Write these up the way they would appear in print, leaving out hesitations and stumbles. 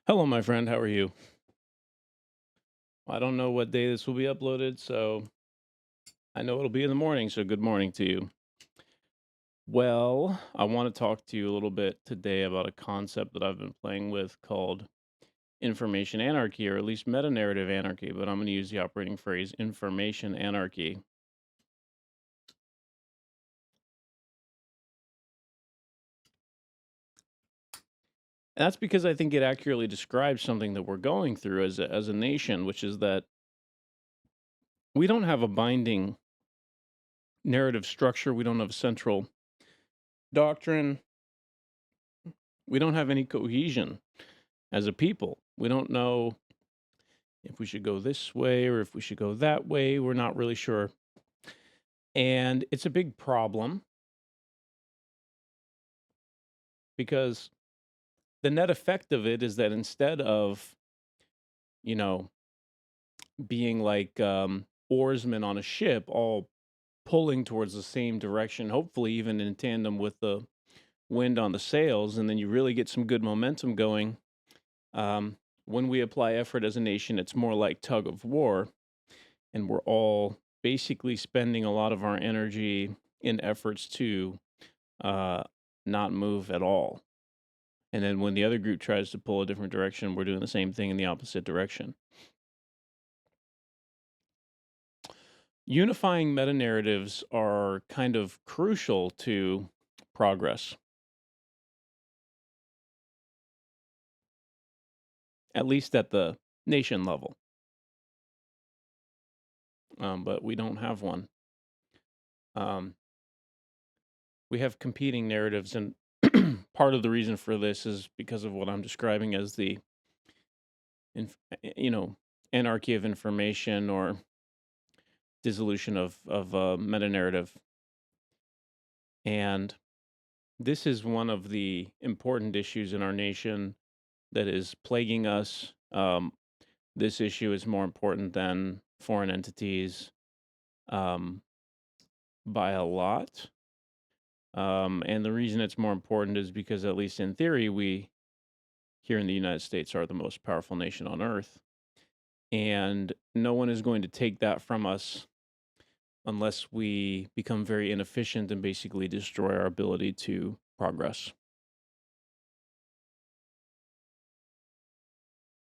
Hello, my friend. How are you? I don't know what day this will be uploaded, so I know it'll be in the morning. So, good morning to you. Well, I want to talk to you a little bit today about a concept that I've been playing with called information anarchy, or at least meta narrative anarchy, but I'm going to use the operating phrase information anarchy. And that's because I think it accurately describes something that we're going through as a nation, which is that we don't have a binding narrative structure, we don't have a central doctrine, we don't have any cohesion as a people. We don't know if we should go this way or if we should go that way. We're not really sure. And it's a big problem because the net effect of it is that instead of, you know, being like oarsmen on a ship, all pulling towards the same direction, hopefully even in tandem with the wind on the sails, and then you really get some good momentum going. When we apply effort as a nation, it's more like tug of war, and we're all basically spending a lot of our energy in efforts to uh, not move at all. And then when the other group tries to pull a different direction, we're doing the same thing in the opposite direction. Unifying meta narratives are kind of crucial to progress, at least at the nation level. But we don't have one. Um, we have competing narratives, and part of the reason for this is because of what I'm describing as the you know, anarchy of information or dissolution of meta narrative. And this is one of the important issues in our nation that is plaguing us. This issue is more important than foreign entities um, by a lot. And the reason it's more important is because, at least in theory, we here in the United States are the most powerful nation on earth. And no one is going to take that from us unless we become very inefficient and basically destroy our ability to progress.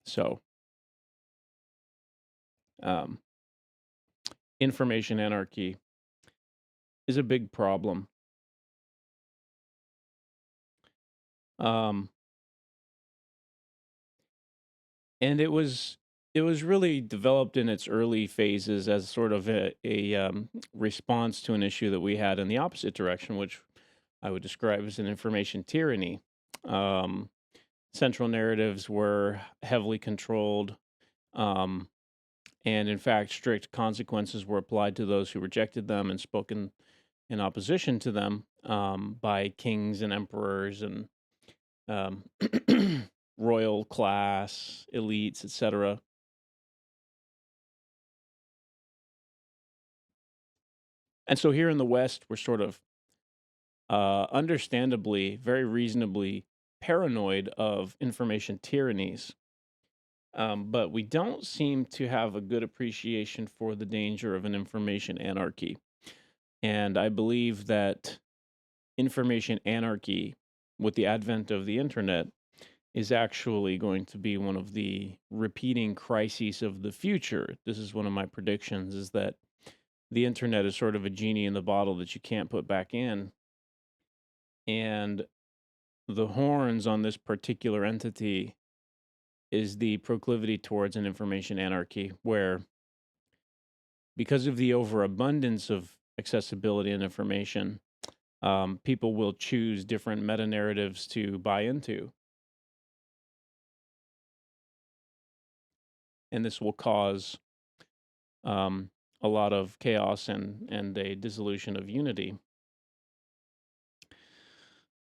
So, um, information anarchy is a big problem. Um, and it was really developed in its early phases as sort of a response to an issue that we had in the opposite direction, which I would describe as an information tyranny. Um, Central narratives were heavily controlled. Um, And in fact, strict consequences were applied to those who rejected them and spoken in opposition to them by kings and emperors and um, royal class, elites, etc. And so here in the West, we're sort of understandably, very reasonably paranoid of information tyrannies. But we don't seem to have a good appreciation for the danger of an information anarchy. And I believe that information anarchy with the advent of the internet is actually going to be one of the repeating crises of the future. This is one of my predictions, is that the internet is sort of a genie in the bottle that you can't put back in. And the horns on this particular entity is the proclivity towards an information anarchy, where because of the overabundance of accessibility and information, people will choose different meta narratives to buy into. And this will cause um, a lot of chaos and a dissolution of unity.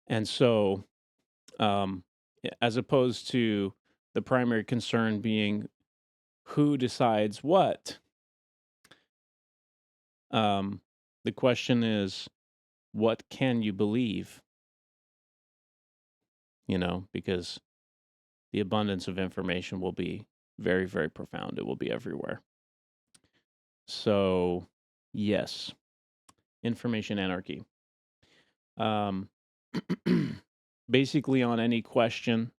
And so, um, as opposed to the primary concern being who decides what, um, the question is, what can you believe? Because the abundance of information will be very, very profound. It will be everywhere. So, yes, information anarchy. Um, basically, on any question,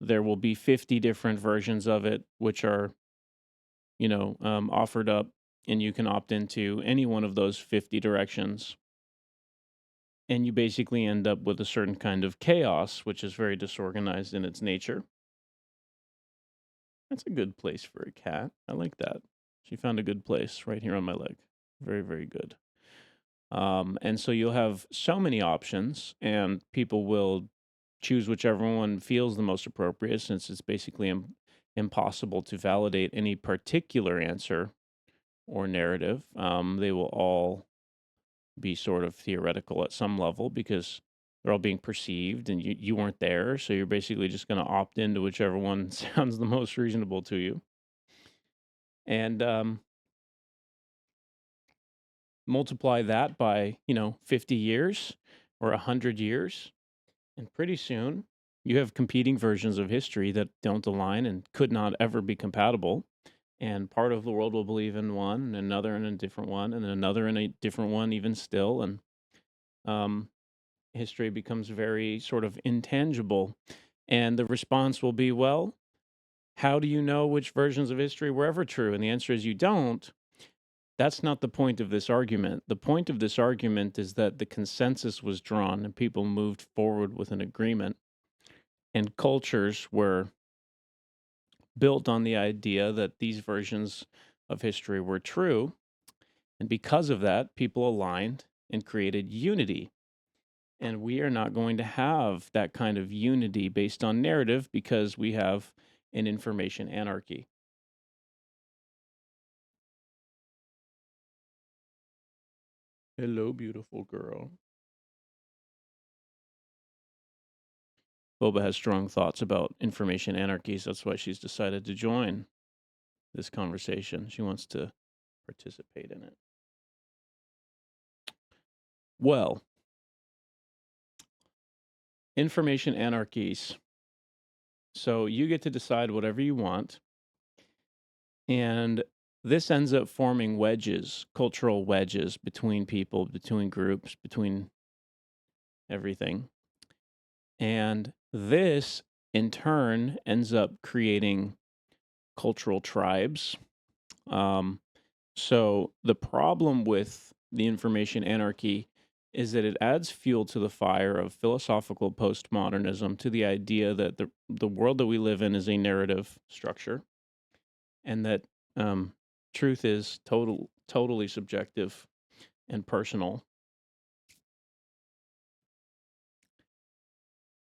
there will be 50 different versions of it, which are, offered up, and you can opt into any one of those 50 directions. And you basically end up with a certain kind of chaos, which is very disorganized in its nature. That's a good place for a cat. I like that. She found a good place right here on my leg. Very, very good. And so you'll have so many options, and people will choose whichever one feels the most appropriate, since it's basically impossible to validate any particular answer or narrative. They will all be sort of theoretical at some level because they're all being perceived and you weren't there. So you're basically just going to opt into whichever one sounds the most reasonable to you. And multiply that by, 50 years or 100 years. And pretty soon you have competing versions of history that don't align and could not ever be compatible. And part of the world will believe in one, and another in a different one, and then another in a different one, even still. And history becomes very sort of intangible. And the response will be, well, how do you know which versions of history were ever true? And the answer is you don't. That's not the point of this argument. The point of this argument is that the consensus was drawn and people moved forward with an agreement. And cultures were built on the idea that these versions of history were true. And because of that, people aligned and created unity. And we are not going to have that kind of unity based on narrative because we have an information anarchy. Hello, beautiful girl. Boba has strong thoughts about information anarchies. That's why she's decided to join this conversation. She wants to participate in it. Well, information anarchies. So you get to decide whatever you want. And this ends up forming wedges, cultural wedges between people, between groups, between everything. And this, in turn, ends up creating cultural tribes. So the problem with the information anarchy is that it adds fuel to the fire of philosophical postmodernism, to the idea that the world that we live in is a narrative structure, and that truth is totally subjective and personal.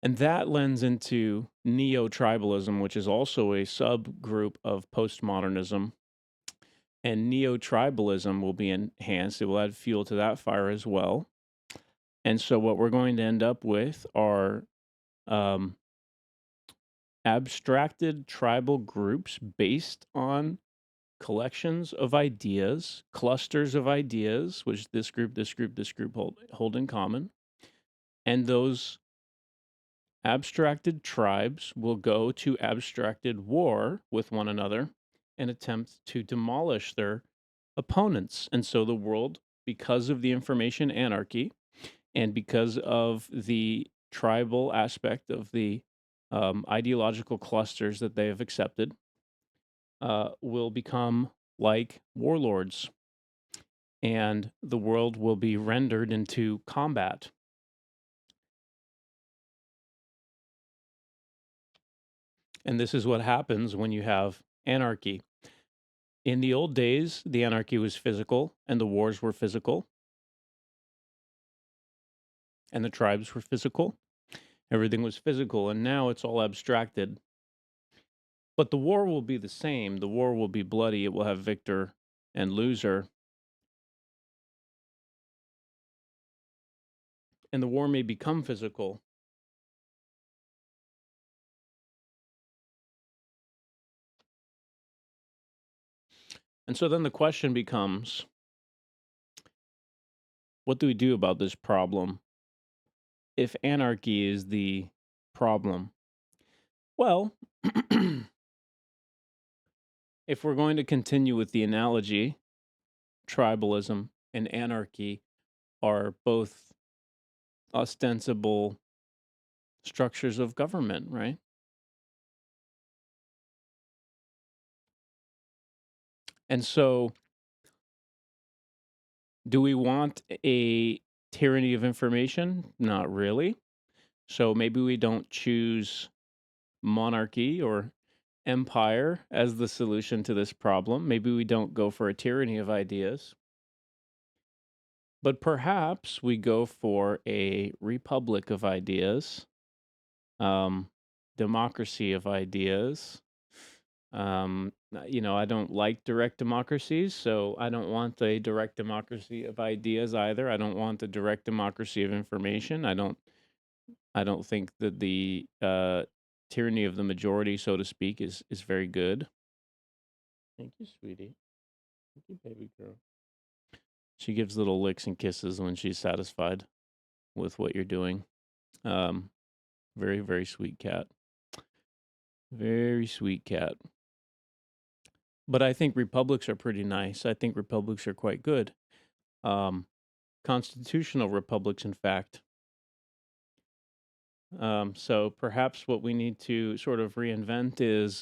And that lends into neo-tribalism, which is also a subgroup of postmodernism. And neo-tribalism will be enhanced. It will add fuel to that fire as well. And so what we're going to end up with are abstracted tribal groups based on collections of ideas, clusters of ideas, which this group hold in common. And those abstracted tribes will go to abstracted war with one another and attempt to demolish their opponents. And so the world, because of the information anarchy and because of the tribal aspect of the ideological clusters that they have accepted, will become like warlords. And the world will be rendered into combat. And this is what happens when you have anarchy. In the old days, the anarchy was physical and the wars were physical and the tribes were physical. Everything was physical, and now it's all abstracted. But the war will be the same. The war will be bloody. It will have victor and loser. And the war may become physical. And so then the question becomes, what do we do about this problem? If anarchy is the problem, Well, if we're going to continue with the analogy, tribalism and anarchy are both ostensible structures of government, right? And so, do we want a tyranny of information? Not really. So maybe we don't choose monarchy or empire as the solution to this problem. Maybe we don't go for a tyranny of ideas, but perhaps we go for a republic of ideas, um, democracy of ideas. I don't like direct democracies, so I don't want a direct democracy of ideas either. I don't want a direct democracy of information. I don't think that the tyranny of the majority, so to speak, is very good. Thank you, sweetie. Thank you, baby girl. She gives little licks and kisses when she's satisfied with what you're doing. Um, very, very sweet cat. Very sweet cat. But I think republics are pretty nice. I think republics are quite good. Um, constitutional republics, in fact. So perhaps what we need to sort of reinvent is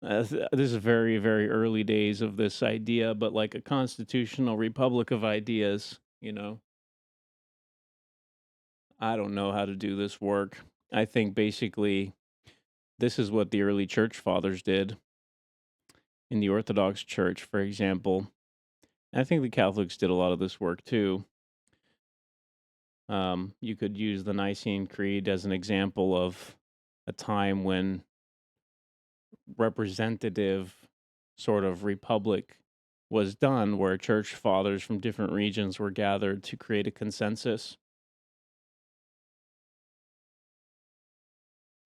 this is very, very early days of this idea, but like a constitutional republic of ideas, I don't know how to do this work. I think basically this is what the early church fathers did in the Orthodox Church, for example. I think the Catholics did a lot of this work too. You could use the Nicene Creed as an example of a time when representative sort of republic was done, where church fathers from different regions were gathered to create a consensus,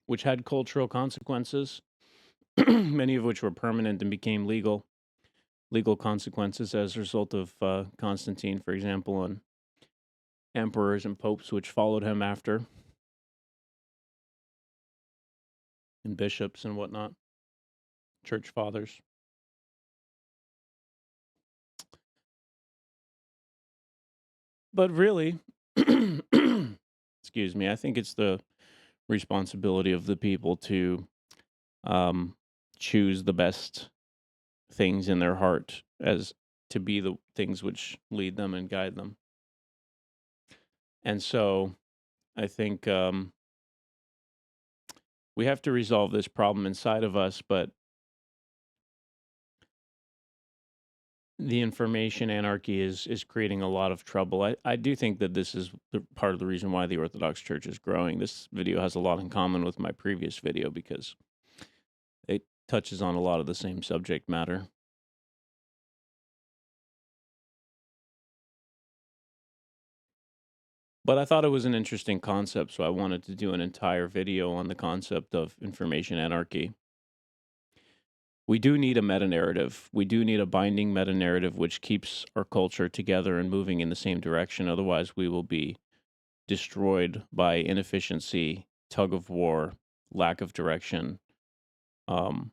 which had cultural consequences, many of which were permanent and became legal consequences as a result of Constantine, for example, and emperors and popes which followed him after, and bishops and whatnot, church fathers. But really, excuse me, I think it's the responsibility of the people to um, choose the best things in their heart as to be the things which lead them and guide them. And so I think we have to resolve this problem inside of us, but the information anarchy is creating a lot of trouble. I do think that this is part of the reason why the Orthodox Church is growing. This video has a lot in common with my previous video because it touches on a lot of the same subject matter. But I thought it was an interesting concept, so I wanted to do an entire video on the concept of information anarchy. We do need a meta narrative. We do need a binding meta narrative which keeps our culture together and moving in the same direction. Otherwise, we will be destroyed by inefficiency, tug of war, lack of direction. Um,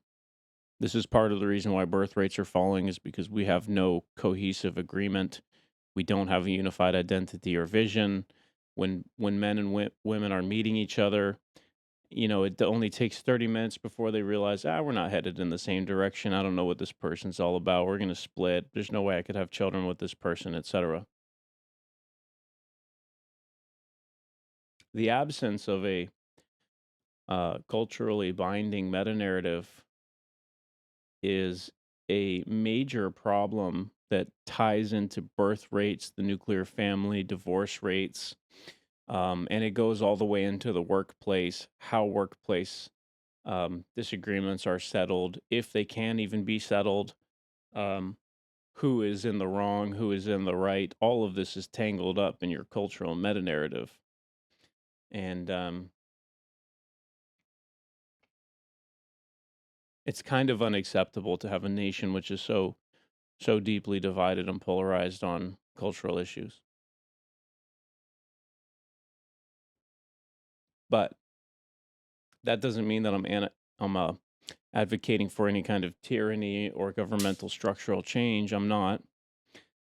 this is part of the reason why birth rates are falling, is because we have no cohesive agreement. We don't have a unified identity or vision. When men and women are meeting each other, it only takes 30 minutes before they realize, we're not headed in the same direction. I don't know what this person's all about. We're going to split. There's no way I could have children with this person, etc. The absence of a culturally binding meta narrative is a major problem that ties into birth rates, the nuclear family, divorce rates, and it goes all the way into the workplace, how workplace disagreements are settled, if they can even be settled, um, who is in the wrong, who is in the right. All of this is tangled up in your cultural meta narrative. And it's kind of unacceptable to have a nation which is so deeply divided and polarized on cultural issues. But that doesn't mean that I'm advocating for any kind of tyranny or governmental structural change. I'm not.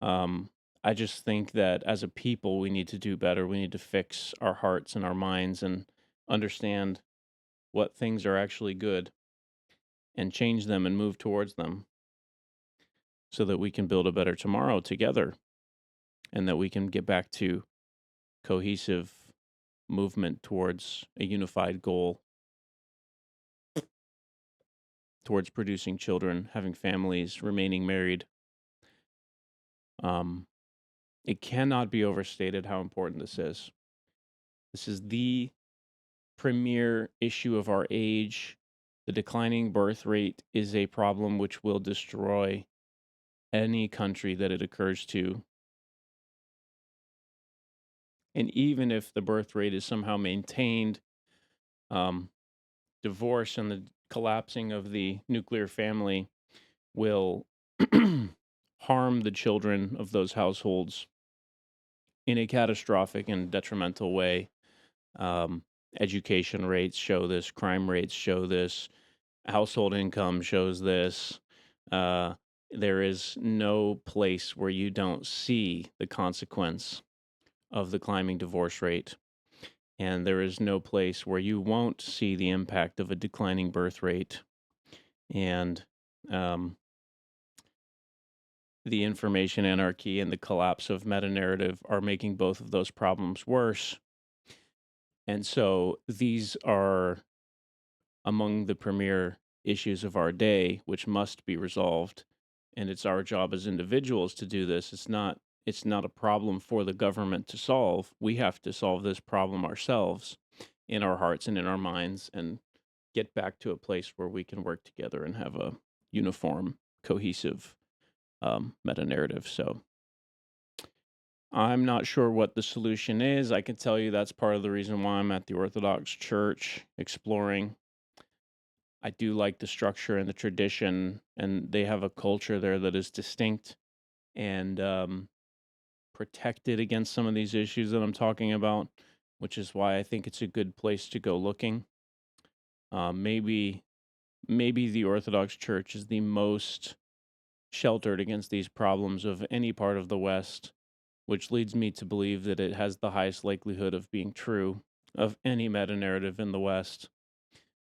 Um, I just think that as a people, we need to do better. We need to fix our hearts and our minds and understand what things are actually good and change them and move towards them so that we can build a better tomorrow together and that we can get back to cohesive movement towards a unified goal, towards producing children, having families, remaining married. Um, it cannot be overstated how important this is. This is the premier issue of our age. The declining birth rate is a problem which will destroy any country that it occurs to. And even if the birth rate is somehow maintained, um, divorce and the collapsing of the nuclear family will harm the children of those households in a catastrophic and detrimental way. Um, Education rates show this, crime rates show this, household income shows this. Uh, there is no place where you don't see the consequence of the climbing divorce rate. And there is no place where you won't see the impact of a declining birth rate. And um, the information anarchy and the collapse of meta narrative are making both of those problems worse. And so these are among the premier issues of our day, which must be resolved. And it's our job as individuals to do this. It's not a problem for the government to solve. We have to solve this problem ourselves in our hearts and in our minds and get back to a place where we can work together and have a uniform, cohesive meta narrative. So I'm not sure what the solution is. I can tell you that's part of the reason why I'm at the Orthodox Church exploring. I do like the structure and the tradition, and they have a culture there that is distinct and protected against some of these issues that I'm talking about, which is why I think it's a good place to go looking. Maybe the Orthodox Church is the most sheltered against these problems of any part of the West, which leads me to believe that it has the highest likelihood of being true of any meta narrative in the West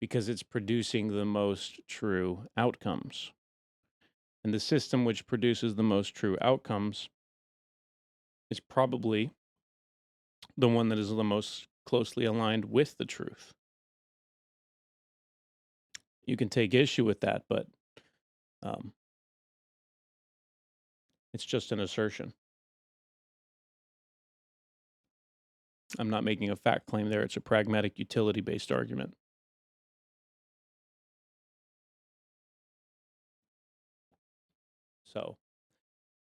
because it's producing the most true outcomes. And the system which produces the most true outcomes is probably the one that is the most closely aligned with the truth. You can take issue with that, but um, it's just an assertion. I'm not making a fact claim there. It's a pragmatic, utility-based argument. So,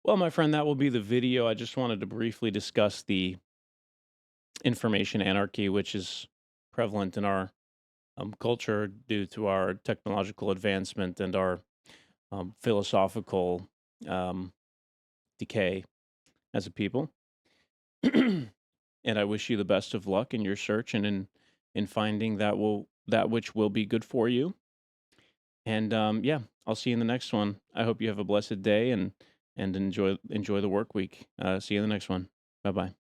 well, my friend, that will be the video. I just wanted to briefly discuss the information anarchy, which is prevalent in our culture due to our technological advancement and our philosophical um, decay as a people. And I wish you the best of luck in your search and in finding that which will be good for you. And yeah, I'll see you in the next one. I hope you have a blessed day and enjoy the work week. See you in the next one. Bye bye.